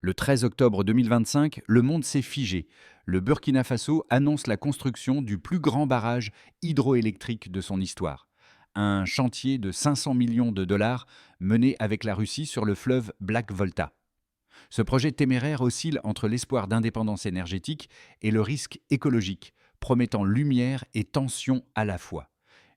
Le 13 octobre 2025, le monde s'est figé. Le Burkina Faso annonce la construction du plus grand barrage hydroélectrique de son histoire. Un chantier de 500 millions de dollars mené avec la Russie sur le fleuve Black Volta. Ce projet téméraire oscille entre l'espoir d'indépendance énergétique et le risque écologique, promettant lumière et tension à la fois.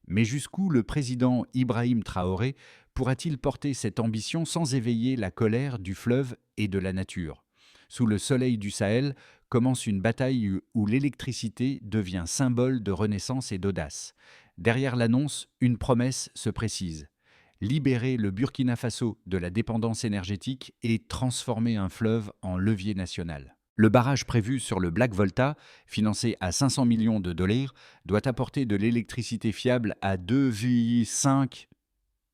Mais jusqu'où le président Ibrahim Traoré pourra-t-il porter cette ambition sans éveiller la colère du fleuve et de la nature? Sous le soleil du Sahel commence une bataille où l'électricité devient symbole de renaissance et d'audace. Derrière l'annonce, une promesse se précise: libérer le Burkina Faso de la dépendance énergétique et transformer un fleuve en levier national. Le barrage prévu sur le Black Volta, financé à 500 millions de dollars, doit apporter de l'électricité fiable à 2,5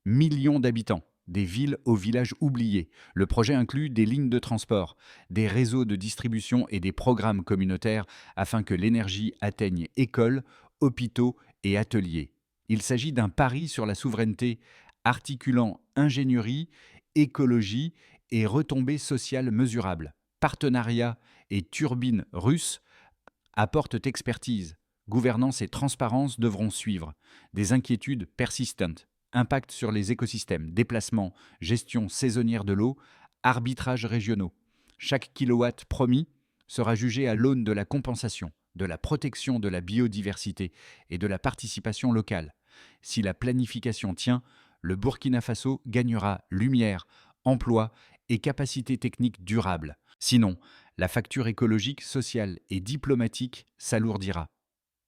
millions d'habitants, des villes aux villages oubliés. Le projet inclut des lignes de transport, des réseaux de distribution et des programmes communautaires afin que l'énergie atteigne écoles, hôpitaux et ateliers. Il s'agit d'un pari sur la souveraineté articulant ingénierie, écologie et retombées sociales mesurables. Partenariats et turbines russes apportent expertise. Gouvernance et transparence devront suivre. Des inquiétudes persistantes. Impact sur les écosystèmes, déplacement, gestion saisonnière de l'eau, arbitrages régionaux. Chaque kilowatt promis sera jugé à l'aune de la compensation, de la protection de la biodiversité et de la participation locale. Si la planification tient, le Burkina Faso gagnera lumière, emploi et capacité technique durable. Sinon, la facture écologique, sociale et diplomatique s'alourdira.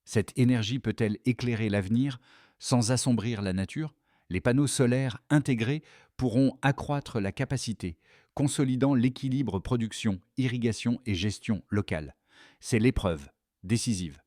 Cette énergie peut-elle éclairer l'avenir sans assombrir la nature? Les panneaux solaires intégrés pourront accroître la capacité, consolidant l'équilibre production, irrigation et gestion locale. C'est l'épreuve décisive.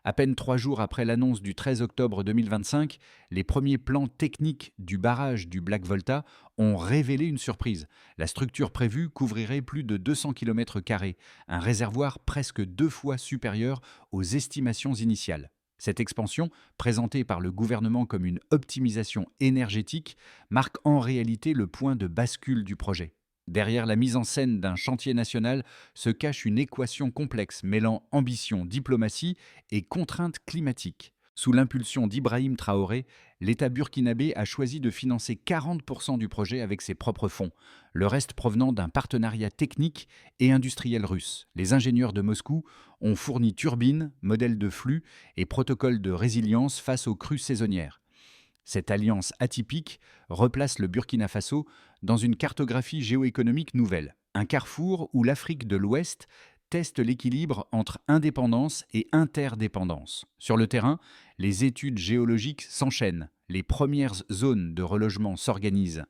À peine 3 jours après l'annonce du 13 octobre 2025, les premiers plans techniques du barrage du Black Volta ont révélé une surprise. La structure prévue couvrirait plus de 200 km², un réservoir presque 2 fois supérieur aux estimations initiales. Cette expansion, présentée par le gouvernement comme une optimisation énergétique, marque en réalité le point de bascule du projet. Derrière la mise en scène d'un chantier national se cache une équation complexe mêlant ambition, diplomatie et contraintes climatiques. Sous l'impulsion d'Ibrahim Traoré, l'État burkinabé a choisi de financer 40% du projet avec ses propres fonds, le reste provenant d'un partenariat technique et industriel russe. Les ingénieurs de Moscou ont fourni turbines, modèles de flux et protocoles de résilience face aux crues saisonnières. Cette alliance atypique replace le Burkina Faso dans une cartographie géoéconomique nouvelle, un carrefour où l'Afrique de l'Ouest teste l'équilibre entre indépendance et interdépendance. Sur le terrain, les études géologiques s'enchaînent, les premières zones de relogement s'organisent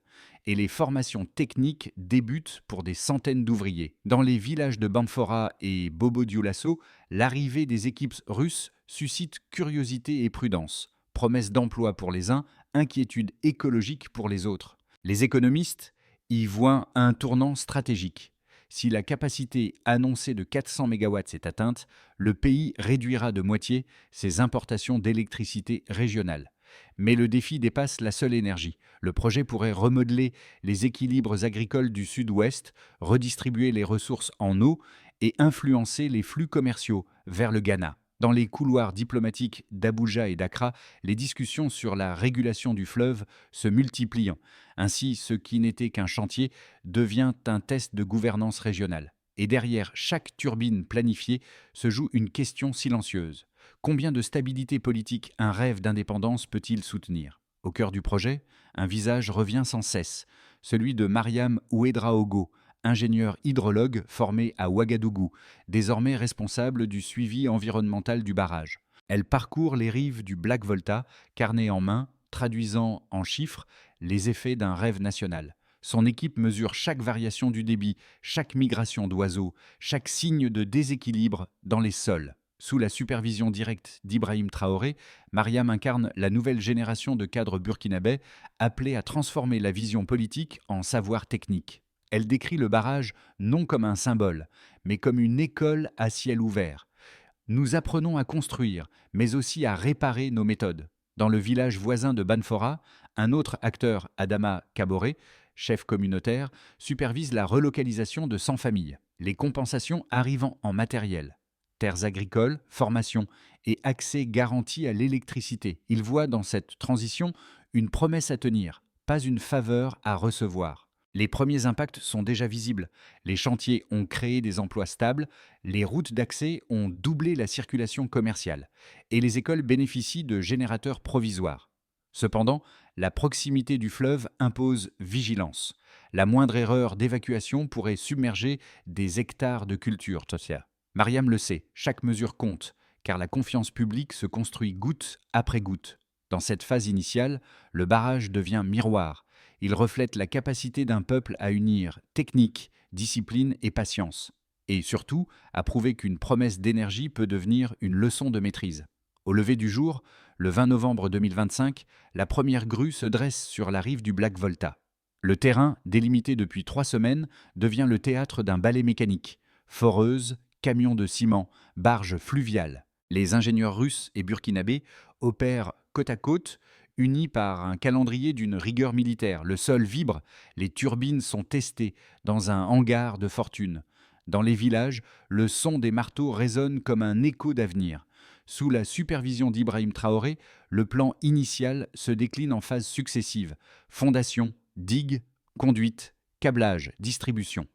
et les formations techniques débutent pour des centaines d'ouvriers. Dans les villages de Bamfora et Bobo-Dioulasso, l'arrivée des équipes russes suscite curiosité et prudence. Promesse d'emploi pour les uns, inquiétude écologique pour les autres. Les économistes y voient un tournant stratégique. Si la capacité annoncée de 400 MW est atteinte, le pays réduira de moitié ses importations d'électricité régionale. Mais le défi dépasse la seule énergie. Le projet pourrait remodeler les équilibres agricoles du sud-ouest, redistribuer les ressources en eau et influencer les flux commerciaux vers le Ghana. Dans les couloirs diplomatiques d'Abuja et d'Accra, les discussions sur la régulation du fleuve se multiplient. Ainsi, ce qui n'était qu'un chantier devient un test de gouvernance régionale. Et derrière chaque turbine planifiée se joue une question silencieuse. Combien de stabilité politique un rêve d'indépendance peut-il soutenir? Au cœur du projet, un visage revient sans cesse, celui de Mariam Ouedraogo, ingénieure hydrologue formée à Ouagadougou, désormais responsable du suivi environnemental du barrage. Elle parcourt les rives du Black Volta, carnet en main, traduisant en chiffres les effets d'un rêve national. Son équipe mesure chaque variation du débit, chaque migration d'oiseaux, chaque signe de déséquilibre dans les sols. Sous la supervision directe d'Ibrahim Traoré, Mariam incarne la nouvelle génération de cadres burkinabais appelés à transformer la vision politique en savoir technique. Elle décrit le barrage non comme un symbole, mais comme une école à ciel ouvert. Nous apprenons à construire, mais aussi à réparer nos méthodes. Dans le village voisin de Banfora, un autre acteur, Adama Kaboré, chef communautaire, supervise la relocalisation de 100 familles. Les compensations arrivant en matériel, terres agricoles, formation et accès garanti à l'électricité. Il voit dans cette transition une promesse à tenir, pas une faveur à recevoir. Les premiers impacts sont déjà visibles. Les chantiers ont créé des emplois stables, les routes d'accès ont doublé la circulation commerciale et les écoles bénéficient de générateurs provisoires. Cependant, la proximité du fleuve impose vigilance. La moindre erreur d'évacuation pourrait submerger des hectares de culture. Mariam le sait, chaque mesure compte, car la confiance publique se construit goutte après goutte. Dans cette phase initiale, le barrage devient miroir. Il reflète la capacité d'un peuple à unir technique, discipline et patience. Et surtout, à prouver qu'une promesse d'énergie peut devenir une leçon de maîtrise. Au lever du jour, le 20 novembre 2025, la première grue se dresse sur la rive du Black Volta. Le terrain, délimité depuis 3 semaines, devient le théâtre d'un ballet mécanique. Foreuses, camions de ciment, barges fluviales. Les ingénieurs russes et burkinabés opèrent côte à côte, unis par un calendrier d'une rigueur militaire. Le sol vibre, les turbines sont testées dans un hangar de fortune. Dans les villages, le son des marteaux résonne comme un écho d'avenir. Sous la supervision d'Ibrahim Traoré, le plan initial se décline en phases successives. Fondation, digue, conduite, câblage, distribution.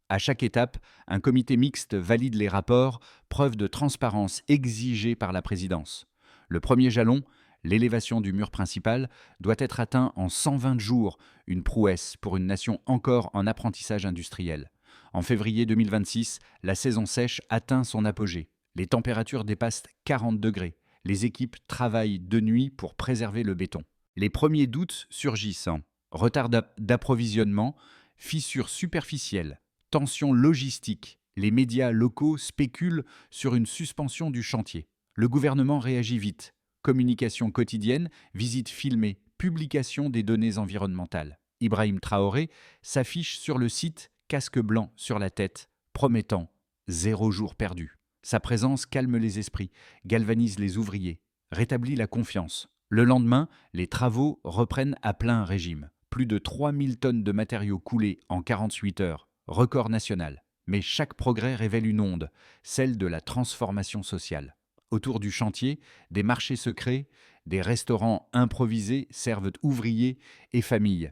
À chaque étape, un comité mixte valide les rapports, preuve de transparence exigée par la présidence. Le premier jalon, l'élévation du mur principal, doit être atteint en 120 jours, une prouesse pour une nation encore en apprentissage industriel. En février 2026, la saison sèche atteint son apogée. Les températures dépassent 40 degrés. Les équipes travaillent de nuit pour préserver le béton. Les premiers doutes surgissent. Retard d'approvisionnement, fissures superficielles, tensions logistiques. Les médias locaux spéculent sur une suspension du chantier. Le gouvernement réagit vite. Communication quotidienne, visites filmées, publication des données environnementales. Ibrahim Traoré s'affiche sur le site, casque blanc sur la tête, promettant 0 jour perdu. Sa présence calme les esprits, galvanise les ouvriers, rétablit la confiance. Le lendemain, les travaux reprennent à plein régime. Plus de 3000 tonnes de matériaux coulés en 48 heures, record national. Mais chaque progrès révèle une onde, celle de la transformation sociale. Autour du chantier, des marchés secrets, des restaurants improvisés servent ouvriers et familles.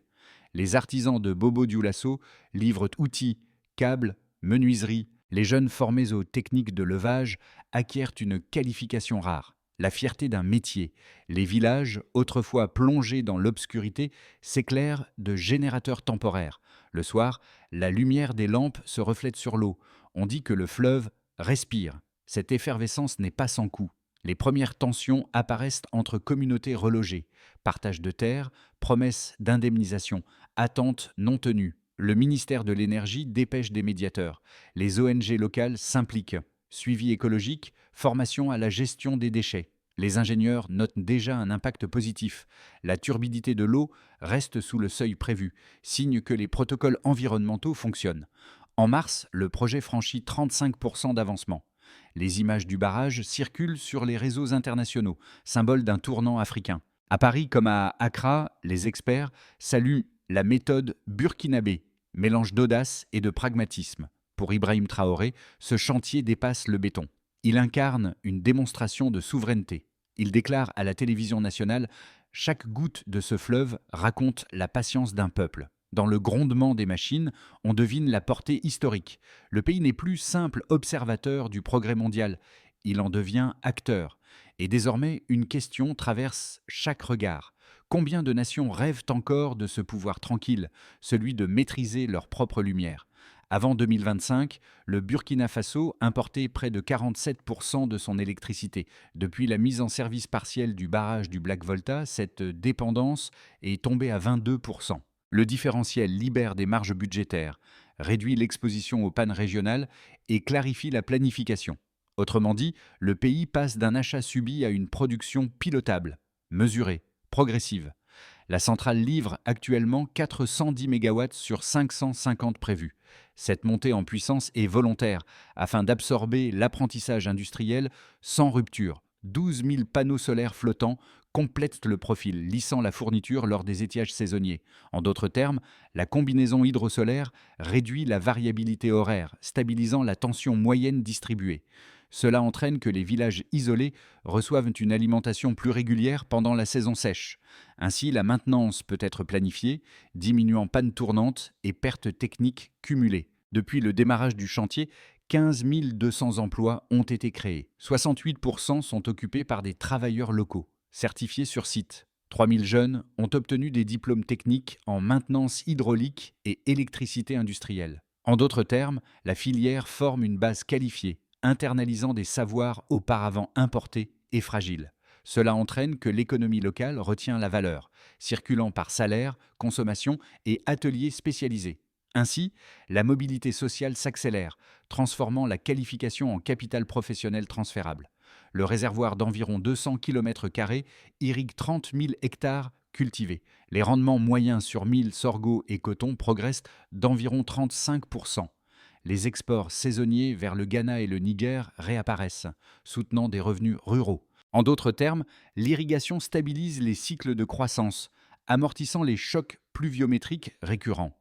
Les artisans de Bobo Dioulasso livrent outils, câbles, menuiseries. Les jeunes formés aux techniques de levage acquièrent une qualification rare, la fierté d'un métier. Les villages, autrefois plongés dans l'obscurité, s'éclairent de générateurs temporaires. Le soir, la lumière des lampes se reflète sur l'eau. On dit que le fleuve respire. Cette effervescence n'est pas sans coût. Les premières tensions apparaissent entre communautés relogées. Partage de terres, promesses d'indemnisation, attentes non tenues. Le ministère de l'Énergie dépêche des médiateurs. Les ONG locales s'impliquent. Suivi écologique, formation à la gestion des déchets. Les ingénieurs notent déjà un impact positif. La turbidité de l'eau reste sous le seuil prévu, signe que les protocoles environnementaux fonctionnent. En mars, le projet franchit 35% d'avancement. Les images du barrage circulent sur les réseaux internationaux, symbole d'un tournant africain. À Paris comme à Accra, les experts saluent la méthode burkinabé, mélange d'audace et de pragmatisme. Pour Ibrahim Traoré, ce chantier dépasse le béton. Il incarne une démonstration de souveraineté. Il déclare à la télévision nationale « Chaque goutte de ce fleuve raconte la patience d'un peuple ». Dans le grondement des machines, on devine la portée historique. Le pays n'est plus simple observateur du progrès mondial, il en devient acteur. Et désormais, une question traverse chaque regard. Combien de nations rêvent encore de ce pouvoir tranquille, celui de maîtriser leur propre lumière ? Avant 2025, le Burkina Faso importait près de 47% de son électricité. Depuis la mise en service partielle du barrage du Black Volta, cette dépendance est tombée à 22%. Le différentiel libère des marges budgétaires, réduit l'exposition aux pannes régionales et clarifie la planification. Autrement dit, le pays passe d'un achat subi à une production pilotable, mesurée, progressive. La centrale livre actuellement 410 MW sur 550 prévus. Cette montée en puissance est volontaire, afin d'absorber l'apprentissage industriel sans rupture. 12 000 panneaux solaires flottants complète le profil, lissant la fourniture lors des étiages saisonniers. En d'autres termes, la combinaison hydrosolaire réduit la variabilité horaire, stabilisant la tension moyenne distribuée. Cela entraîne que les villages isolés reçoivent une alimentation plus régulière pendant la saison sèche. Ainsi, la maintenance peut être planifiée, diminuant pannes tournantes et pertes techniques cumulées. Depuis le démarrage du chantier, 15 200 emplois ont été créés. 68% sont occupés par des travailleurs locaux, certifiés sur site. 3 000 jeunes ont obtenu des diplômes techniques en maintenance hydraulique et électricité industrielle. En d'autres termes, la filière forme une base qualifiée, internalisant des savoirs auparavant importés et fragiles. Cela entraîne que l'économie locale retient la valeur, circulant par salaire, consommation et ateliers spécialisés. Ainsi, la mobilité sociale s'accélère, transformant la qualification en capital professionnel transférable. Le réservoir d'environ 200 km² irrigue 30 000 hectares cultivés. Les rendements moyens sur 1000 sorgho et coton progressent d'environ 35%. Les exports saisonniers vers le Ghana et le Niger réapparaissent, soutenant des revenus ruraux. En d'autres termes, l'irrigation stabilise les cycles de croissance, amortissant les chocs pluviométriques récurrents.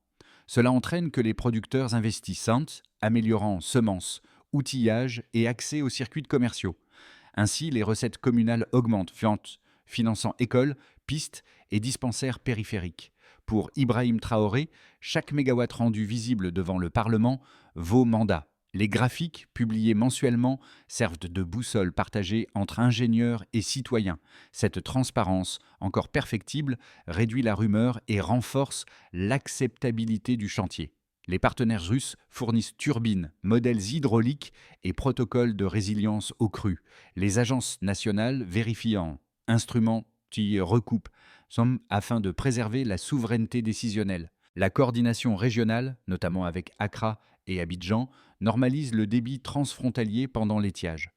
Cela entraîne que les producteurs investissent, améliorant semences, outillage et accès aux circuits commerciaux. Ainsi, les recettes communales augmentent, finançant écoles, pistes et dispensaires périphériques. Pour Ibrahim Traoré, chaque mégawatt rendu visible devant le Parlement vaut mandat. Les graphiques, publiés mensuellement, servent de boussole partagée entre ingénieurs et citoyens. Cette transparence, encore perfectible, réduit la rumeur et renforce l'acceptabilité du chantier. Les partenaires russes fournissent turbines, modèles hydrauliques et protocoles de résilience aux crues. Les agences nationales vérifiant instruments qui recoupent afin de préserver la souveraineté décisionnelle. La coordination régionale, notamment avec Accra et Abidjan, normalise le débit transfrontalier pendant l'étiage.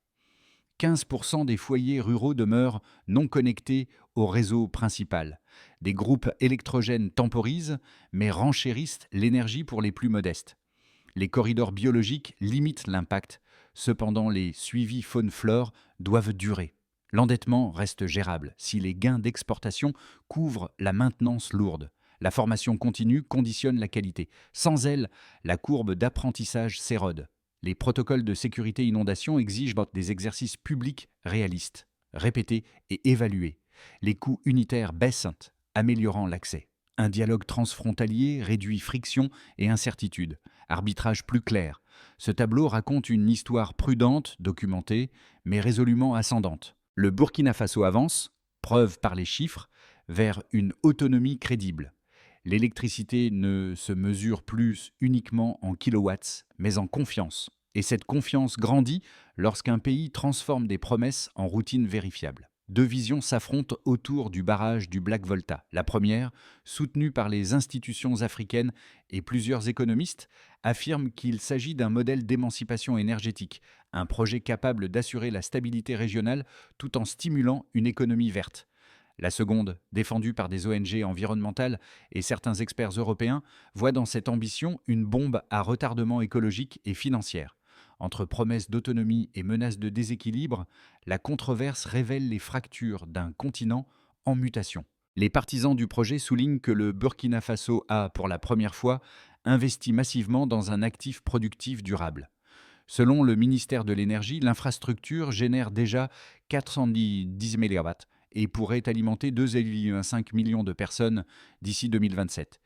15% des foyers ruraux demeurent non connectés au réseau principal. Des groupes électrogènes temporisent, mais renchérissent l'énergie pour les plus modestes. Les corridors biologiques limitent l'impact. Cependant, les suivis faune-flore doivent durer. L'endettement reste gérable si les gains d'exportation couvrent la maintenance lourde. La formation continue conditionne la qualité. Sans elle, la courbe d'apprentissage s'érode. Les protocoles de sécurité inondation exigent des exercices publics réalistes, répétés et évalués. Les coûts unitaires baissent, améliorant l'accès. Un dialogue transfrontalier réduit friction et incertitude. Arbitrage plus clair. Ce tableau raconte une histoire prudente, documentée, mais résolument ascendante. Le Burkina Faso avance, preuve par les chiffres, vers une autonomie crédible. L'électricité ne se mesure plus uniquement en kilowatts, mais en confiance. Et cette confiance grandit lorsqu'un pays transforme des promesses en routines vérifiables. Deux visions s'affrontent autour du barrage du Black Volta. La première, soutenue par les institutions africaines et plusieurs économistes, affirme qu'il s'agit d'un modèle d'émancipation énergétique, un projet capable d'assurer la stabilité régionale tout en stimulant une économie verte. La seconde, défendue par des ONG environnementales et certains experts européens, voit dans cette ambition une bombe à retardement écologique et financière. Entre promesses d'autonomie et menaces de déséquilibre, la controverse révèle les fractures d'un continent en mutation. Les partisans du projet soulignent que le Burkina Faso a, pour la première fois, investi massivement dans un actif productif durable. Selon le ministère de l'Énergie, l'infrastructure génère déjà 410 MW et pourrait alimenter 2,5 millions de personnes d'ici 2027.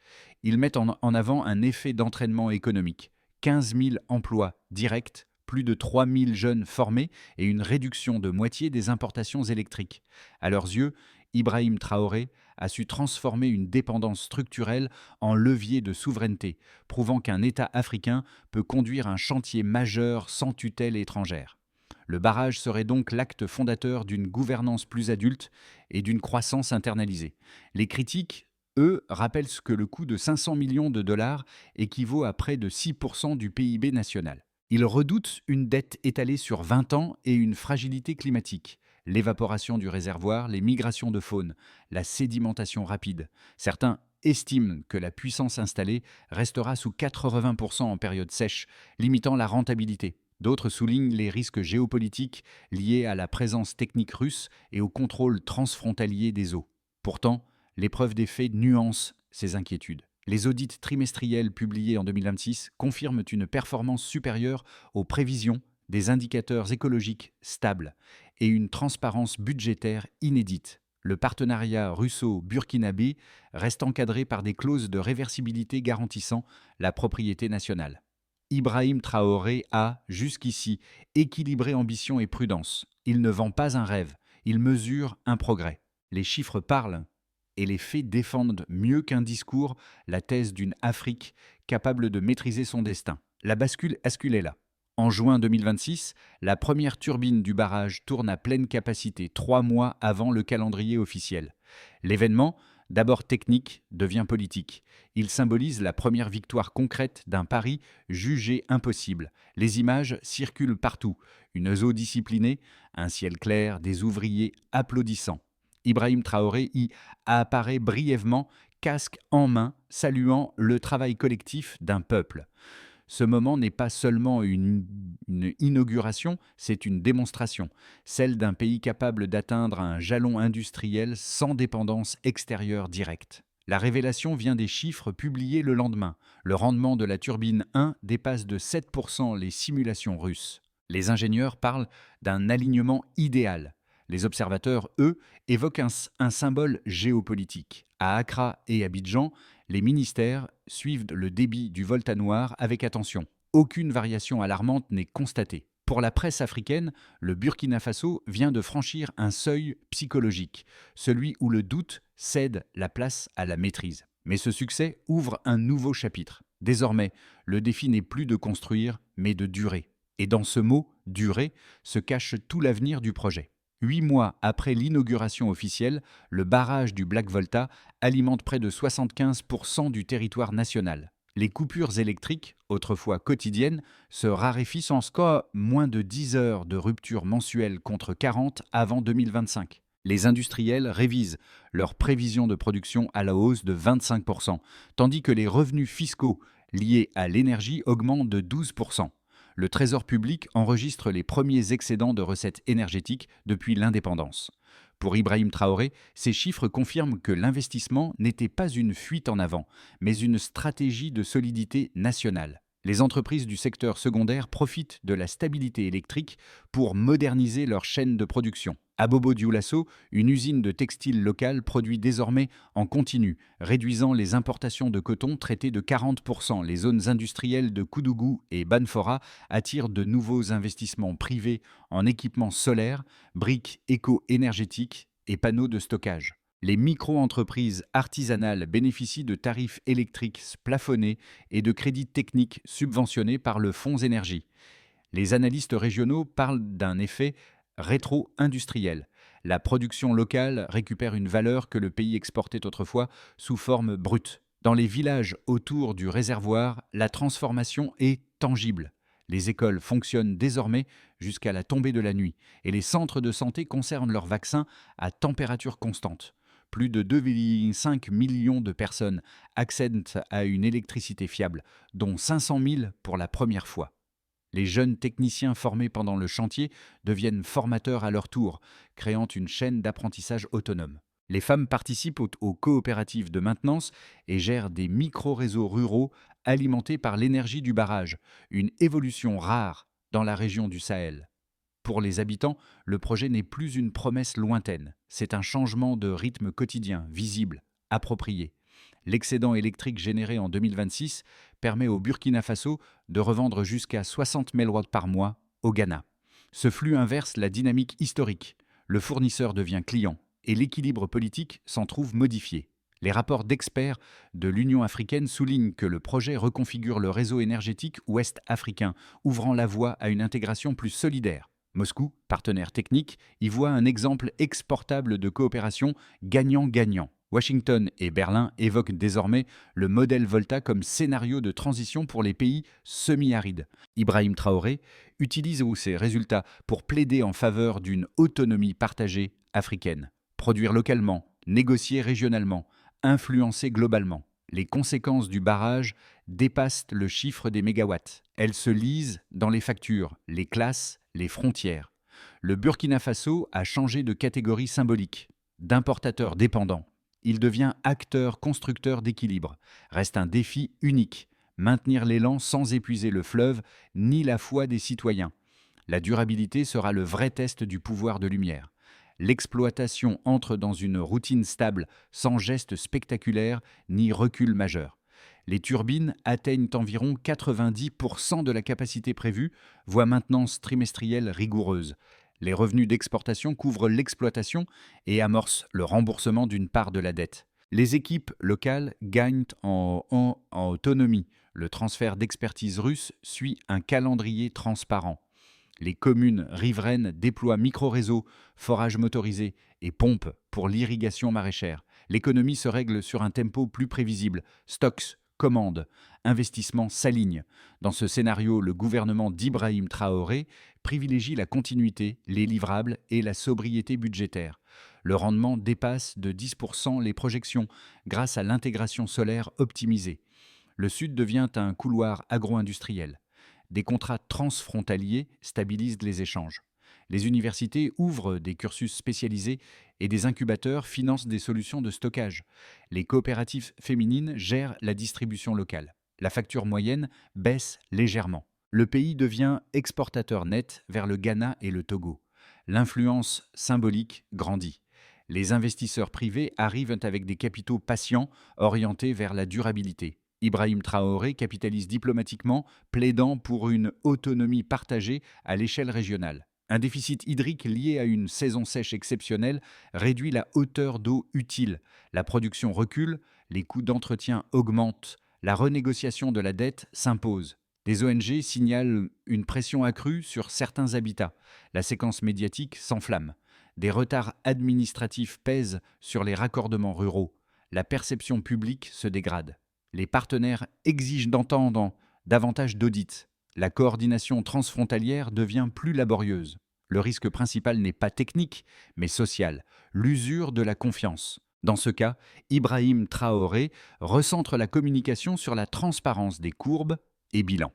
Ils mettent en avant un effet d'entraînement économique. 15 000 emplois directs, plus de 3 000 jeunes formés et une réduction de moitié des importations électriques. À leurs yeux, Ibrahim Traoré a su transformer une dépendance structurelle en levier de souveraineté, prouvant qu'un État africain peut conduire un chantier majeur sans tutelle étrangère. Le barrage serait donc l'acte fondateur d'une gouvernance plus adulte et d'une croissance internalisée. Les critiques, eux, rappellent que le coût de 500 millions de dollars équivaut à près de 6% du PIB national. Ils redoutent une dette étalée sur 20 ans et une fragilité climatique. L'évaporation du réservoir, les migrations de faune, la sédimentation rapide. Certains estiment que la puissance installée restera sous 80% en période sèche, limitant la rentabilité. D'autres soulignent les risques géopolitiques liés à la présence technique russe et au contrôle transfrontalier des eaux. Pourtant, l'épreuve des faits nuance ces inquiétudes. Les audits trimestriels publiés en 2026 confirment une performance supérieure aux prévisions, des indicateurs écologiques stables et une transparence budgétaire inédite. Le partenariat russo-burkinabé reste encadré par des clauses de réversibilité garantissant la propriété nationale. Ibrahim Traoré a, jusqu'ici, équilibré ambition et prudence. Il ne vend pas un rêve, il mesure un progrès. Les chiffres parlent et les faits défendent mieux qu'un discours la thèse d'une Afrique capable de maîtriser son destin. La bascule est là. En juin 2026, la première turbine du barrage tourne à pleine capacité, 3 mois avant le calendrier officiel. L'événement, d'abord technique, devient politique. Il symbolise la première victoire concrète d'un pari jugé impossible. Les images circulent partout. Une eau disciplinée, un ciel clair, des ouvriers applaudissant. Ibrahim Traoré y apparaît brièvement, casque en main, saluant le travail collectif d'un peuple. Ce moment n'est pas seulement une inauguration, c'est une démonstration, celle d'un pays capable d'atteindre un jalon industriel sans dépendance extérieure directe. La révélation vient des chiffres publiés le lendemain. Le rendement de la turbine 1 dépasse de 7% les simulations russes. Les ingénieurs parlent d'un alignement idéal. Les observateurs, eux, évoquent un symbole géopolitique. À Accra et Abidjan, les ministères suivent le débit du Volta noir avec attention. Aucune variation alarmante n'est constatée. Pour la presse africaine, le Burkina Faso vient de franchir un seuil psychologique, celui où le doute cède la place à la maîtrise. Mais ce succès ouvre un nouveau chapitre. Désormais, le défi n'est plus de construire, mais de durer. Et dans ce mot « durer » se cache tout l'avenir du projet. 8 mois après l'inauguration officielle, le barrage du Black Volta alimente près de 75% du territoire national. Les coupures électriques, autrefois quotidiennes, se raréfient en score moins de 10 heures de rupture mensuelle contre 40 avant 2025. Les industriels révisent leurs prévisions de production à la hausse de 25%, tandis que les revenus fiscaux liés à l'énergie augmentent de 12%. Le Trésor public enregistre les premiers excédents de recettes énergétiques depuis l'indépendance. Pour Ibrahim Traoré, ces chiffres confirment que l'investissement n'était pas une fuite en avant, mais une stratégie de solidité nationale. Les entreprises du secteur secondaire profitent de la stabilité électrique pour moderniser leur chaîne de production. À Bobo-Dioulasso, une usine de textile locale produit désormais en continu, réduisant les importations de coton traité de 40%. Les zones industrielles de Koudougou et Banfora attirent de nouveaux investissements privés en équipements solaires, briques éco-énergétiques et panneaux de stockage. Les micro-entreprises artisanales bénéficient de tarifs électriques plafonnés et de crédits techniques subventionnés par le Fonds Énergie. Les analystes régionaux parlent d'un effet rétro-industriel. La production locale récupère une valeur que le pays exportait autrefois sous forme brute. Dans les villages autour du réservoir, la transformation est tangible. Les écoles fonctionnent désormais jusqu'à la tombée de la nuit et les centres de santé conservent leurs vaccins à température constante. Plus de 2,5 millions de personnes accèdent à une électricité fiable, dont 500 000 pour la première fois. Les jeunes techniciens formés pendant le chantier deviennent formateurs à leur tour, créant une chaîne d'apprentissage autonome. Les femmes participent aux coopératives de maintenance et gèrent des micro-réseaux ruraux alimentés par l'énergie du barrage, une évolution rare dans la région du Sahel. Pour les habitants, le projet n'est plus une promesse lointaine, c'est un changement de rythme quotidien, visible, approprié. L'excédent électrique généré en 2026 permet au Burkina Faso de revendre jusqu'à 60 MW par mois au Ghana. Ce flux inverse la dynamique historique. Le fournisseur devient client et l'équilibre politique s'en trouve modifié. Les rapports d'experts de l'Union africaine soulignent que le projet reconfigure le réseau énergétique ouest-africain, ouvrant la voie à une intégration plus solidaire. Moscou, partenaire technique, y voit un exemple exportable de coopération gagnant-gagnant. Washington et Berlin évoquent désormais le modèle Volta comme scénario de transition pour les pays semi-arides. Ibrahim Traoré utilise ces résultats pour plaider en faveur d'une autonomie partagée africaine. Produire localement, négocier régionalement, influencée globalement. Les conséquences du barrage dépassent le chiffre des mégawatts. Elles se lisent dans les factures, les classes, les frontières. Le Burkina Faso a changé de catégorie symbolique. D'importateur dépendant, il devient acteur constructeur d'équilibre. Reste un défi unique, maintenir l'élan sans épuiser le fleuve ni la foi des citoyens. La durabilité sera le vrai test du pouvoir de lumière. L'exploitation entre dans une routine stable, sans geste spectaculaire ni recul majeur. Les turbines atteignent environ 90% de la capacité prévue, voie maintenance trimestrielle rigoureuse. Les revenus d'exportation couvrent l'exploitation et amorcent le remboursement d'une part de la dette. Les équipes locales gagnent en autonomie. Le transfert d'expertise russe suit un calendrier transparent. Les communes riveraines déploient micro-réseaux, forages motorisés et pompes pour l'irrigation maraîchère. L'économie se règle sur un tempo plus prévisible. Stocks, commandes, investissements s'alignent. Dans ce scénario, le gouvernement d'Ibrahim Traoré privilégie la continuité, les livrables et la sobriété budgétaire. Le rendement dépasse de 10% les projections grâce à l'intégration solaire optimisée. Le Sud devient un couloir agro-industriel. Des contrats transfrontaliers stabilisent les échanges. Les universités ouvrent des cursus spécialisés et des incubateurs financent des solutions de stockage. Les coopératives féminines gèrent la distribution locale. La facture moyenne baisse légèrement. Le pays devient exportateur net vers le Ghana et le Togo. L'influence symbolique grandit. Les investisseurs privés arrivent avec des capitaux patients orientés vers la durabilité. Ibrahim Traoré capitalise diplomatiquement, plaidant pour une autonomie partagée à l'échelle régionale. Un déficit hydrique lié à une saison sèche exceptionnelle réduit la hauteur d'eau utile. La production recule, les coûts d'entretien augmentent, la renégociation de la dette s'impose. Des ONG signalent une pression accrue sur certains habitats. La séquence médiatique s'enflamme. Des retards administratifs pèsent sur les raccordements ruraux. La perception publique se dégrade. Les partenaires exigent d'entendre davantage d'audits. La coordination transfrontalière devient plus laborieuse. Le risque principal n'est pas technique, mais social, l'usure de la confiance. Dans ce cas, Ibrahim Traoré recentre la communication sur la transparence des courbes et bilans.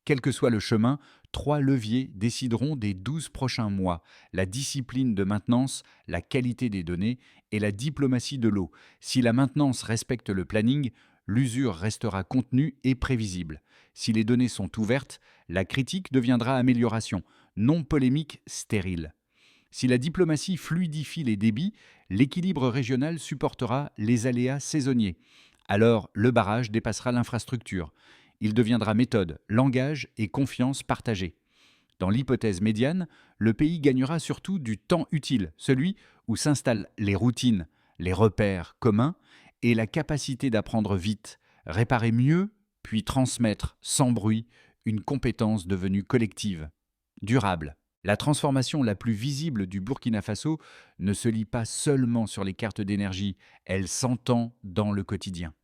Quel que soit le chemin, 3 leviers décideront des 12 prochains mois: la discipline de maintenance, la qualité des données et la diplomatie de l'eau. Si la maintenance respecte le planning, l'usure restera contenue et prévisible. Si les données sont ouvertes, la critique deviendra amélioration, non polémique stérile. Si la diplomatie fluidifie les débits, l'équilibre régional supportera les aléas saisonniers. Alors, le barrage dépassera l'infrastructure. Il deviendra méthode, langage et confiance partagée. Dans l'hypothèse médiane, le pays gagnera surtout du temps utile, celui où s'installent les routines, les repères communs et la capacité d'apprendre vite, réparer mieux, puis transmettre sans bruit une compétence devenue collective, durable. La transformation la plus visible du Burkina Faso ne se lit pas seulement sur les cartes d'énergie, elle s'entend dans le quotidien.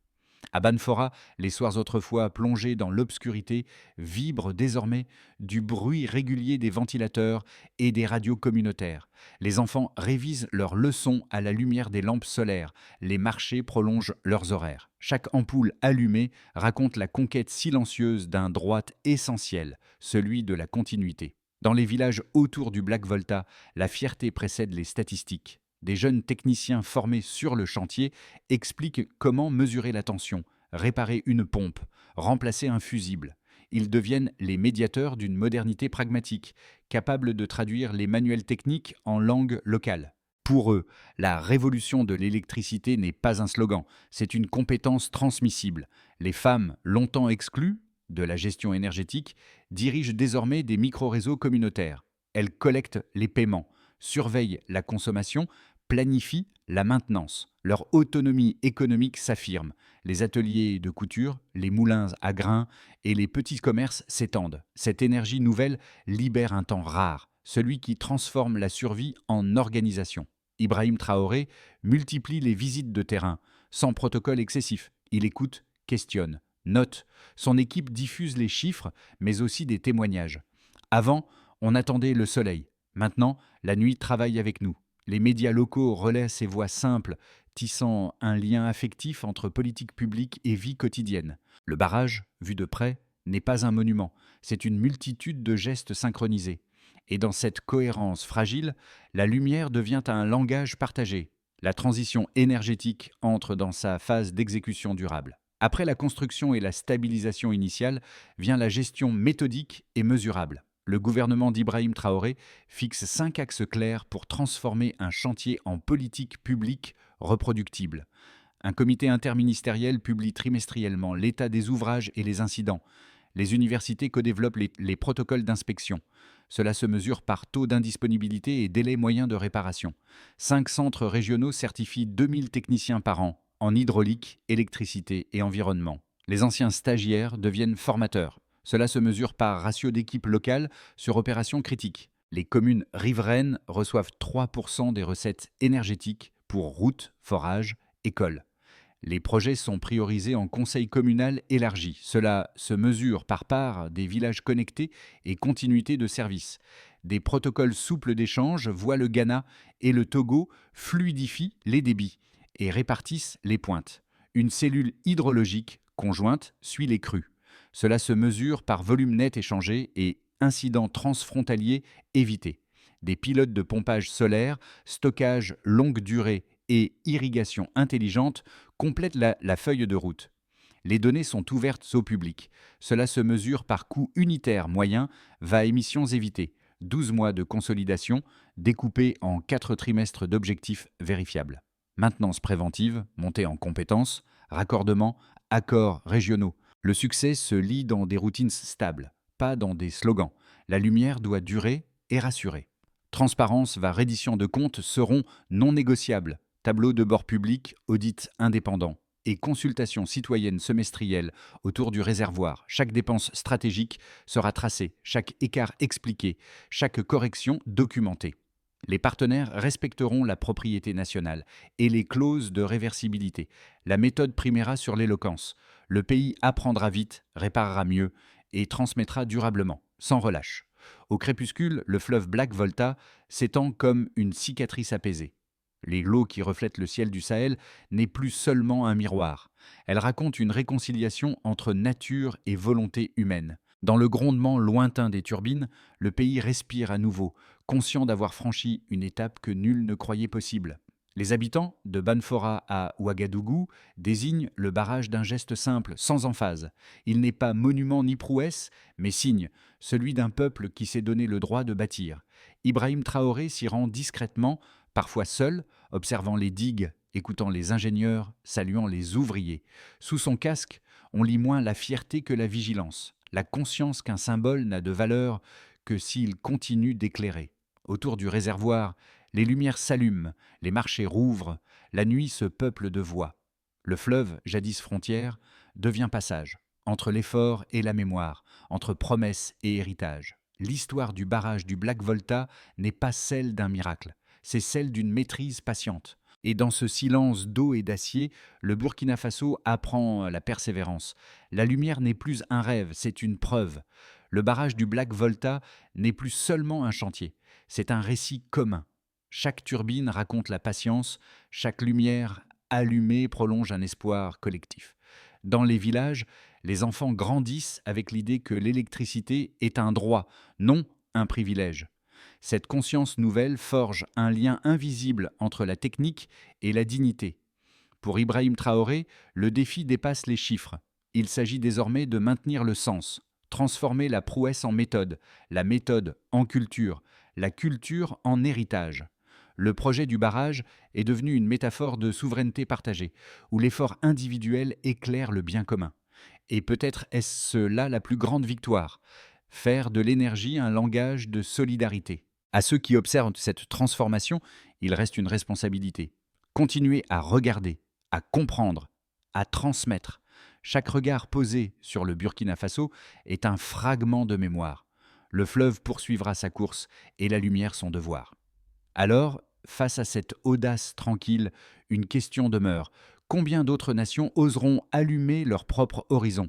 À Banfora, les soirs autrefois plongés dans l'obscurité vibrent désormais du bruit régulier des ventilateurs et des radios communautaires. Les enfants révisent leurs leçons à la lumière des lampes solaires. Les marchés prolongent leurs horaires. Chaque ampoule allumée raconte la conquête silencieuse d'un droit essentiel, celui de la continuité. Dans les villages autour du Black Volta, la fierté précède les statistiques. Des jeunes techniciens formés sur le chantier expliquent comment mesurer la tension, réparer une pompe, remplacer un fusible. Ils deviennent les médiateurs d'une modernité pragmatique, capables de traduire les manuels techniques en langue locale. Pour eux, la révolution de l'électricité n'est pas un slogan, c'est une compétence transmissible. Les femmes, longtemps exclues de la gestion énergétique, dirigent désormais des micro-réseaux communautaires. Elles collectent les paiements, surveillent la consommation, planifient la maintenance. Leur autonomie économique s'affirme. Les ateliers de couture, les moulins à grains et les petits commerces s'étendent. Cette énergie nouvelle libère un temps rare, celui qui transforme la survie en organisation. Ibrahim Traoré multiplie les visites de terrain, sans protocole excessif. Il écoute, questionne, note. Son équipe diffuse les chiffres, mais aussi des témoignages. Avant, on attendait le soleil. Maintenant, la nuit travaille avec nous. Les médias locaux relaient ces voix simples, tissant un lien affectif entre politique publique et vie quotidienne. Le barrage, vu de près, n'est pas un monument, c'est une multitude de gestes synchronisés. Et dans cette cohérence fragile, la lumière devient un langage partagé. La transition énergétique entre dans sa phase d'exécution durable. Après la construction et la stabilisation initiale, vient la gestion méthodique et mesurable. Le gouvernement d'Ibrahim Traoré fixe 5 axes clairs pour transformer un chantier en politique publique reproductible. Un comité interministériel publie trimestriellement l'état des ouvrages et les incidents. Les universités co-développent les protocoles d'inspection. Cela se mesure par taux d'indisponibilité et délai moyen de réparation. 5 centres régionaux certifient 2000 techniciens par an en hydraulique, électricité et environnement. Les anciens stagiaires deviennent formateurs. Cela se mesure par ratio d'équipes locales sur opérations critiques. Les communes riveraines reçoivent 3% des recettes énergétiques pour routes, forages, écoles. Les projets sont priorisés en conseil communal élargi. Cela se mesure par part des villages connectés et continuité de service. Des protocoles souples d'échange voient le Ghana et le Togo fluidifient les débits et répartissent les pointes. Une cellule hydrologique conjointe suit les crues. Cela se mesure par volume net échangé et incidents transfrontaliers évités. Des pilotes de pompage solaire, stockage longue durée et irrigation intelligente complètent la feuille de route. Les données sont ouvertes au public. Cela se mesure par coût unitaire moyen, va émissions évitées. 12 mois de consolidation, découpés en 4 trimestres d'objectifs vérifiables. Maintenance préventive, montée en compétences, raccordement, accords régionaux. Le succès se lie dans des routines stables, pas dans des slogans. La lumière doit durer et rassurer. Transparence va reddition de comptes seront non négociables. Tableau de bord public, audit indépendant et consultation citoyenne semestrielle autour du réservoir. Chaque dépense stratégique sera tracée, chaque écart expliqué, chaque correction documentée. Les partenaires respecteront la propriété nationale et les clauses de réversibilité. La méthode primera sur l'éloquence. Le pays apprendra vite, réparera mieux et transmettra durablement, sans relâche. Au crépuscule, le fleuve Black Volta s'étend comme une cicatrice apaisée. L'eau qui reflète le ciel du Sahel n'est plus seulement un miroir. Elle raconte une réconciliation entre nature et volonté humaine. Dans le grondement lointain des turbines, le pays respire à nouveau, conscient d'avoir franchi une étape que nul ne croyait possible. Les habitants, de Banfora à Ouagadougou, désignent le barrage d'un geste simple, sans emphase. Il n'est pas monument ni prouesse, mais signe, celui d'un peuple qui s'est donné le droit de bâtir. Ibrahim Traoré s'y rend discrètement, parfois seul, observant les digues, écoutant les ingénieurs, saluant les ouvriers. Sous son casque, on lit moins la fierté que la vigilance, la conscience qu'un symbole n'a de valeur que s'il continue d'éclairer. Autour du réservoir, les lumières s'allument, les marchés rouvrent, la nuit se peuple de voix. Le fleuve, jadis frontière, devient passage, entre l'effort et la mémoire, entre promesse et héritage. L'histoire du barrage du Black Volta n'est pas celle d'un miracle, c'est celle d'une maîtrise patiente. Et dans ce silence d'eau et d'acier, le Burkina Faso apprend la persévérance. La lumière n'est plus un rêve, c'est une preuve. Le barrage du Black Volta n'est plus seulement un chantier, c'est un récit commun. Chaque turbine raconte la patience, chaque lumière allumée prolonge un espoir collectif. Dans les villages, les enfants grandissent avec l'idée que l'électricité est un droit, non un privilège. Cette conscience nouvelle forge un lien invisible entre la technique et la dignité. Pour Ibrahim Traoré, le défi dépasse les chiffres. Il s'agit désormais de maintenir le sens, transformer la prouesse en méthode, la méthode en culture, la culture en héritage. Le projet du barrage est devenu une métaphore de souveraineté partagée, où l'effort individuel éclaire le bien commun. Et peut-être est-ce là la plus grande victoire, faire de l'énergie un langage de solidarité. À ceux qui observent cette transformation, il reste une responsabilité. Continuer à regarder, à comprendre, à transmettre. Chaque regard posé sur le Burkina Faso est un fragment de mémoire. Le fleuve poursuivra sa course et la lumière son devoir. Alors, face à cette audace tranquille, une question demeure. Combien d'autres nations oseront allumer leur propre horizon ?